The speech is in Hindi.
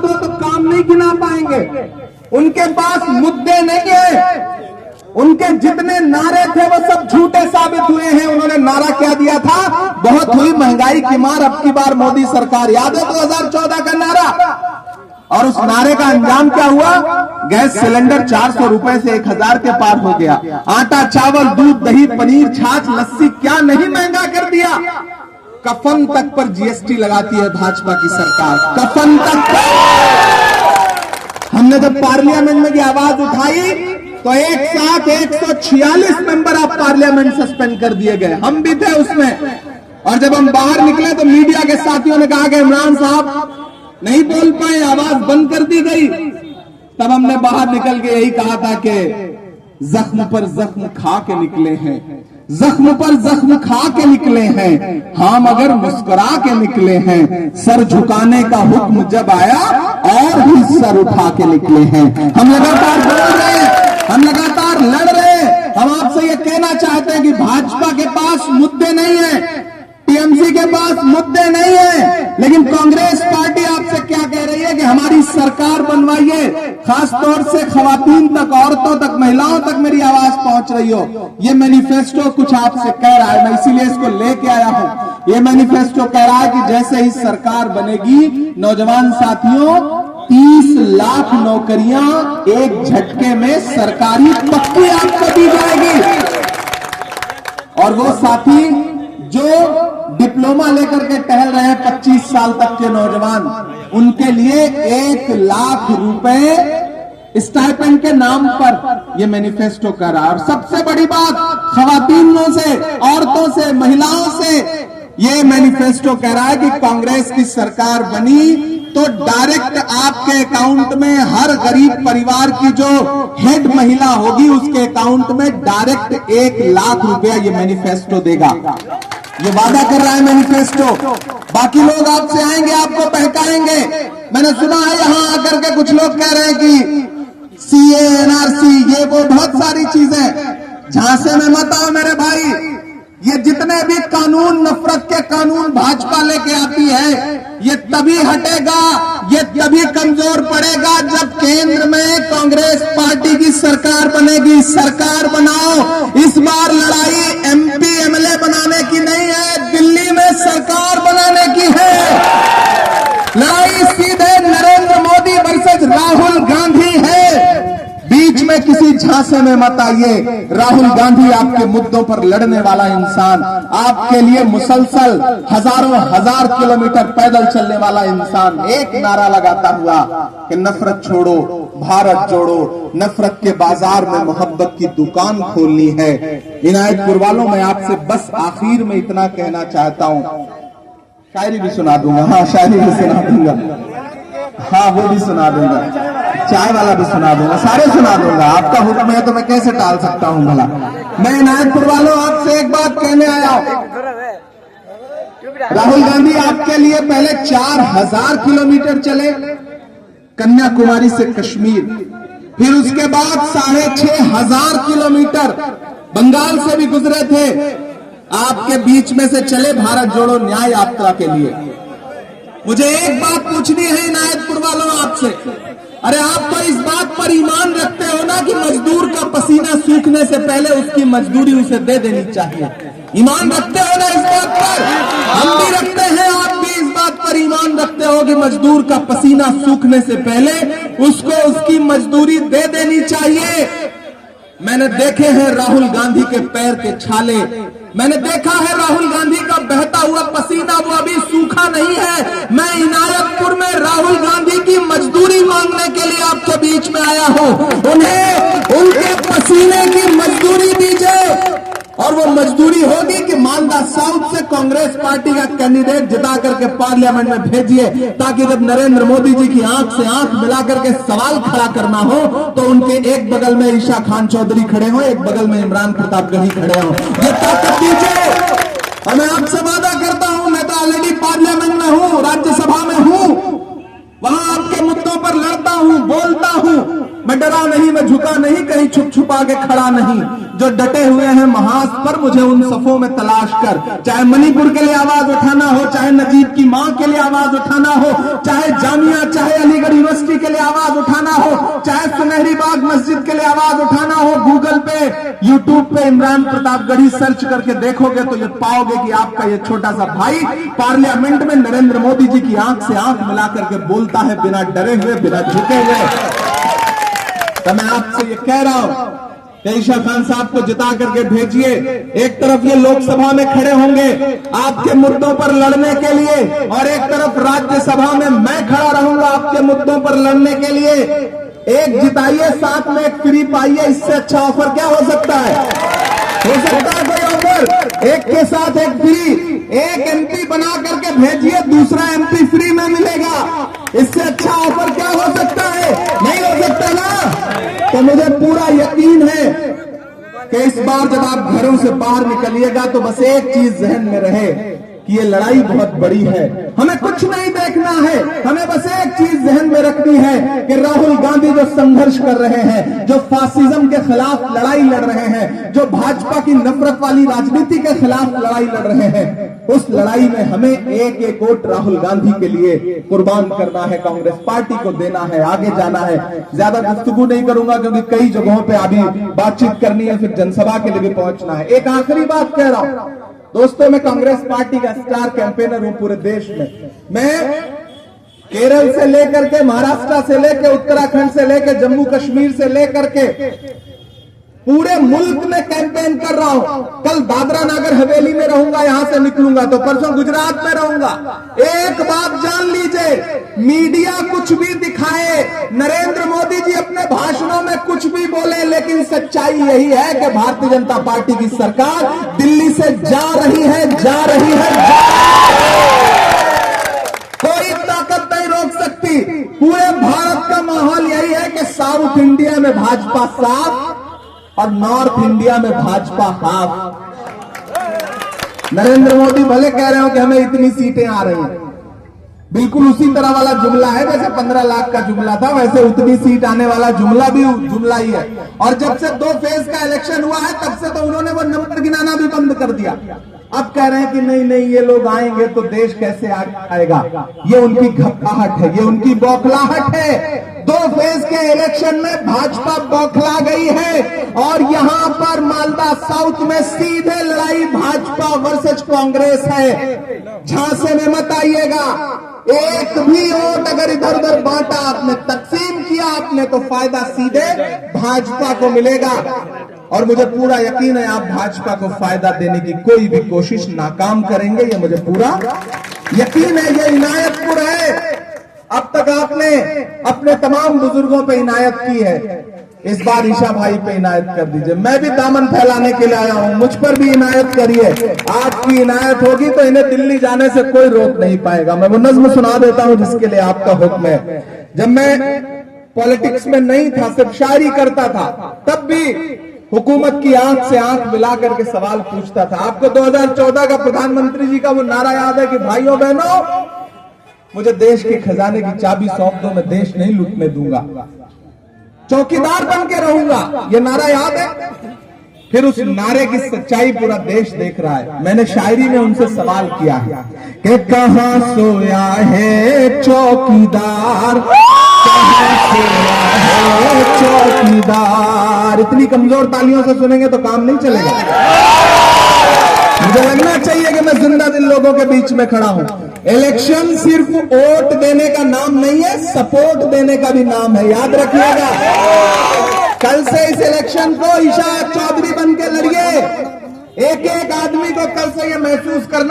हो तो काम नहीं गिना पाएंगे। उनके पास मुद्दे नहीं है, उनके जितने नारे थे वो सब झूठे साबित हुए हैं। उन्होंने नारा क्या दिया था, बहुत हुई महंगाई की मार, अब की बार मोदी सरकार। याद है 2014 का नारा? और उस नारे का अंजाम क्या हुआ? गैस सिलेंडर 400 रुपए से 1000 के पार हो गया। आटा, चावल, दूध, दही, पनीर, छाछ, लस्सी क्या नहीं महंगा कर दिया। कफन तक पर जीएसटी लगाती है भाजपा की सरकार, कफन तक पर। हमने जब पार्लियामेंट में की आवाज उठाई तो एक साथ 146 मेंबर ऑफ पार्लियामेंट सस्पेंड कर दिए गए, हम भी थे उसमें। और जब हम बाहर निकले तो मीडिया के साथियों ने कहा कि इमरान साहब नहीं बोल पाए, आवाज बंद कर दी गई। तब हमने बाहर निकल के यही कहा था कि जख्म पर जख्म खा के निकले हैं, जख्म पर जख्म खा के निकले हैं, हाँ मगर मुस्कुरा के निकले हैं। सर झुकाने का हुक्म जब आया और भी सर उठा के निकले हैं। हम लगातार बोल रहे हैं, हम लगातार लड़ रहे हैं। हम आपसे ये कहना चाहते हैं कि भाजपा के पास मुद्दे नहीं है, टीएमसी के पास मुद्दे नहीं है, लेकिन कांग्रेस पार्टी आपसे क्या कह रही है कि हमारी सरकार बनवाइए। खासतौर से खवातीन तक, औरतों तक, महिलाओं तक मेरी आवाज पहुंच रही हो। ये मैनिफेस्टो कुछ आपसे कह रहा है, मैं इसीलिए इसको लेके आया हूं। ये मैनिफेस्टो कह रहा है कि जैसे ही सरकार बनेगी, नौजवान साथियों 30 लाख नौकरियां एक झटके में सरकारी पक्की आपको दी जाएगी। और वो साथी जो डिप्लोमा लेकर के टहल रहे हैं 25 साल तक के नौजवान, उनके लिए 1 लाख रुपए स्टाइपेंड के नाम पर यह मैनिफेस्टो कर रहा है। और सबसे बड़ी बात, खवातीनों से, औरतों से, महिलाओं से यह मैनिफेस्टो कह रहा है कि कांग्रेस की सरकार बनी तो डायरेक्ट आपके अकाउंट में, हर गरीब परिवार की जो हेड महिला होगी उसके अकाउंट में डायरेक्ट 1 लाख रुपया ये मैनिफेस्टो देगा। ये वादा कर रहा है मैनिफेस्टो। बाकी लोग आपसे आएंगे, आपको बहकाएंगे। मैंने सुना है यहां आकर के कुछ लोग कह रहे हैं कि सीए, एनआरसी, ये वो बहुत सारी चीजें। झांसे में मत आओ मेरे भाई। ये जितने भी कानून, नफरत के कानून भाजपा लेके आती है, ये तभी हटेगा, ये तभी कमजोर पड़ेगा जब केंद्र में कांग्रेस पार्टी की सरकार बनेगी। सरकार बनाओ। इस बार लड़ाई एमपी एमएलए बनाने की नहीं है, दिल्ली में सरकार बनाने की है। लड़ाई सीधे नरेंद्र मोदी वर्सेस राहुल गांधी है। बीच में किसी झांसे में मत आइए। राहुल गांधी आपके मुद्दों पर लड़ने वाला इंसान, आपके लिए मुसलसल हजारों हजार किलोमीटर पैदल चलने वाला इंसान, एक नारा लगाता हुआ कि नफरत छोड़ो, भारत जोड़ो, नफरत के बाजार में मोहब्बत की दुकान खोलनी है। इनायतपुर वालों, मैं आपसे बस आखिर में इतना कहना चाहता हूं, शायरी भी सुना दूंगा। हाँ, शायरी भी सुना दूंगा। हाँ, वो भी सुना दूंगा, चाय वाला भी सुना दूंगा, सारे सुना दूंगा। आपका हुक्म है तो मैं कैसे टाल सकता हूं भला। मैं इनायतपुर वालों आपसे एक बात कहने आया हूं। राहुल गांधी आपके लिए पहले 4000 किलोमीटर चले कन्याकुमारी से कश्मीर, फिर उसके बाद 6500 किलोमीटर बंगाल से भी गुजरे थे, आपके बीच में से चले भारत जोड़ो न्याय यात्रा के लिए। मुझे एक बात पूछनी है इनायतपुर वालों आपसे, अरे आप तो इस बात पर ईमान रखते हो ना कि मजदूर का पसीना सूखने से पहले उसकी मजदूरी उसे दे देनी चाहिए। ईमान रखते हो ना इस बात पर? हम भी रखते हैं, आप भी इस बात पर ईमान रखते हो कि मजदूर का पसीना सूखने से पहले उसको उसकी मजदूरी दे देनी चाहिए। मैंने देखे हैं राहुल गांधी के पैर के छाले, मैंने देखा है राहुल गांधी का बहता हुआ पसीना, वो अभी सूखा नहीं है। मैं इनायतपुर में राहुल गांधी की मजदूरी मांगने के लिए आपके बीच में आया हूं। उन्हें उनके पसीने की मजदूरी दीजिए, और वो मजदूरी होगी कि मालदा साउथ से कांग्रेस पार्टी का कैंडिडेट जिता करके पार्लियामेंट में भेजिए, ताकि जब नरेंद्र मोदी जी की आंख से आंख मिला करके सवाल खड़ा करना हो तो उनके एक बगल में ईशा खान चौधरी खड़े हो, एक बगल में इमरान प्रतापगढ़ी खड़े हो। ये ताकत दीजिए। और मैं आपसे वादा करता हूं, मैं तो ऑलरेडी पार्लियामेंट में हूं, राज्यसभा में हूं, वहां आपके मुद्दों पर लड़ता हूं, बोलता हूं। मैं डरा नहीं, मैं झुका नहीं, कहीं छुप छुपा के खड़ा नहीं। जो डटे हुए हैं महाज पर, मुझे उन सफों में तलाश कर, चाहे मणिपुर के लिए आवाज उठाना हो, चाहे नजीब की मां के लिए आवाज उठाना हो, चाहे जामिया, चाहे अलीगढ़ यूनिवर्सिटी के लिए आवाज उठाना हो, चाहे सुनहरी बाग मस्जिद के लिए आवाज उठाना हो, गूगल पे, यूट्यूब पे इमरान प्रतापगढ़ी सर्च करके देखोगे तो ये पाओगे कि आपका ये छोटा सा भाई पार्लियामेंट में नरेंद्र मोदी जी की आंख से आंख मिला करके बोलता है, बिना डरे हुए, बिना झुके हुए। तो मैं आपसे ये कह रहा हूं कि ईशा खान साहब को जिता करके भेजिए। एक तरफ ये लोकसभा में खड़े होंगे आपके मुद्दों पर लड़ने के लिए, और एक तरफ राज्यसभा में मैं खड़ा रहूंगा आपके मुद्दों पर लड़ने के लिए। एक जिताइए, साथ में एक फ्री पाइए, इससे अच्छा ऑफर क्या हो सकता है? हो सकता है कोई ऑफर? एक के साथ एक फ्री, एक एमपी बना करके भेजिए, दूसरा एमपी फ्री में मिलेगा। इससे अच्छा ऑफर क्या हो सकता है? नहीं हो सकता ना। तो मुझे पूरा यकीन है कि इस बार जब आप घरों से बाहर निकलिएगा तो बस एक चीज जहन में रहे कि ये लड़ाई बहुत बड़ी है। हमें कुछ नहीं देखना है, हमें बस एक चीज जहन में रखनी है कि राहुल गांधी जो संघर्ष कर रहे हैं, जो फासिज्म के खिलाफ लड़ाई लड़ रहे हैं, जो भाजपा की नफरत वाली राजनीति के खिलाफ लड़ाई लड़ रहे हैं, उस लड़ाई में हमें एक एक वोट राहुल गांधी के लिए कुर्बान करना है, कांग्रेस पार्टी को देना है, आगे जाना है। ज्यादा गुफ्तगू नहीं करूंगा क्योंकि कई जगहों पे अभी बातचीत करनी है, फिर जनसभा के लिए भी पहुंचना है। एक आखिरी बात कह रहा हूं दोस्तों, मैं कांग्रेस पार्टी का स्टार कैंपेनर हूं पूरे देश में। मैं केरल से लेकर के, महाराष्ट्र से लेकर, उत्तराखंड से लेकर, जम्मू कश्मीर से लेकर के पूरे मुल्क में कैंपेन कर रहा हूं। कल दादरा नगर हवेली में रहूंगा, यहां से निकलूंगा तो परसों गुजरात में रहूंगा। एक बात जान लीजिए, मीडिया कुछ भी दिखाए, नरेंद्र मोदी जी अपने भाषणों में कुछ भी बोले, लेकिन सच्चाई यही है कि भारतीय जनता पार्टी की सरकार दिल्ली से जा रही है, जा रही है, कोई ताकत नहीं रोक सकती। पूरे भारत का माहौल यही है कि साउथ इंडिया में भाजपा साफ और नॉर्थ इंडिया में भाजपा हाफ। नरेंद्र मोदी भले कह रहे हो कि हमें इतनी सीटें आ रही हैं, बिल्कुल उसी तरह वाला जुमला है जैसे 15 लाख का जुमला था, वैसे उतनी सीट आने वाला जुमला भी जुमला ही है। और जब से 2 फेज का इलेक्शन हुआ है तब से तो उन्होंने वो नंबर गिनाना भी बंद कर दिया। अब कह रहे हैं कि नहीं नहीं ये लोग आएंगे तो देश कैसे आएगा। ये उनकी घबराहट है, ये उनकी बौखलाहट है। 2 फेज के इलेक्शन में भाजपा बौखला गई है और यहां पर मालदा साउथ में सीधे लड़ाई भाजपा वर्सेस कांग्रेस है। झांसे में मत आइएगा, एक भी वोट अगर इधर उधर बांटा आपने, तकसीम किया आपने, तो फायदा सीधे भाजपा को मिलेगा। और मुझे पूरा यकीन है आप भाजपा को फायदा देने की कोई भी कोशिश नाकाम करेंगे, ये मुझे पूरा यकीन है। ये इनायतपुर है, अब तक आपने अपने तमाम बुजुर्गों पे इनायत की है, इस बार ईशा भाई पे इनायत कर दीजिए। मैं भी दामन फैलाने के लिए आया हूं, मुझ पर भी इनायत करिए। आपकी इनायत होगी तो इन्हें दिल्ली जाने से कोई रोक नहीं पाएगा। मैं वो नज्म सुना देता हूं जिसके लिए आपका हुक्म है। जब मैं पॉलिटिक्स में नहीं था, सिर्फ शायरी करता था, तब भी हुकूमत की आंख से आंख मिला करके सवाल पूछता था। आपको 2014 का प्रधानमंत्री जी का वो नारा याद है कि भाइयों बहनों मुझे देश के खजाने की चाबी सौंप दो, मैं देश नहीं लूटने दूंगा, चौकीदार बन के रहूंगा। ये नारा याद है? फिर उस नारे की सच्चाई पूरा देश देख रहा है। मैंने शायरी में उनसे सवाल किया है कि कहां सोया है चौकीदार, कहां सोया है चौकीदार। इतनी कमजोर तालियों से सुनेंगे तो काम नहीं चलेगा। मुझे लगना चाहिए कि मैं जिंदा दिल लोगों के बीच में खड़ा हूं। इलेक्शन सिर्फ वोट देने का नाम नहीं है, सपोर्ट देने का भी नाम है, याद रखिएगा। कल से इस इलेक्शन को ईशा चौधरी बन के लड़िए। एक एक आदमी को कल से ये महसूस करना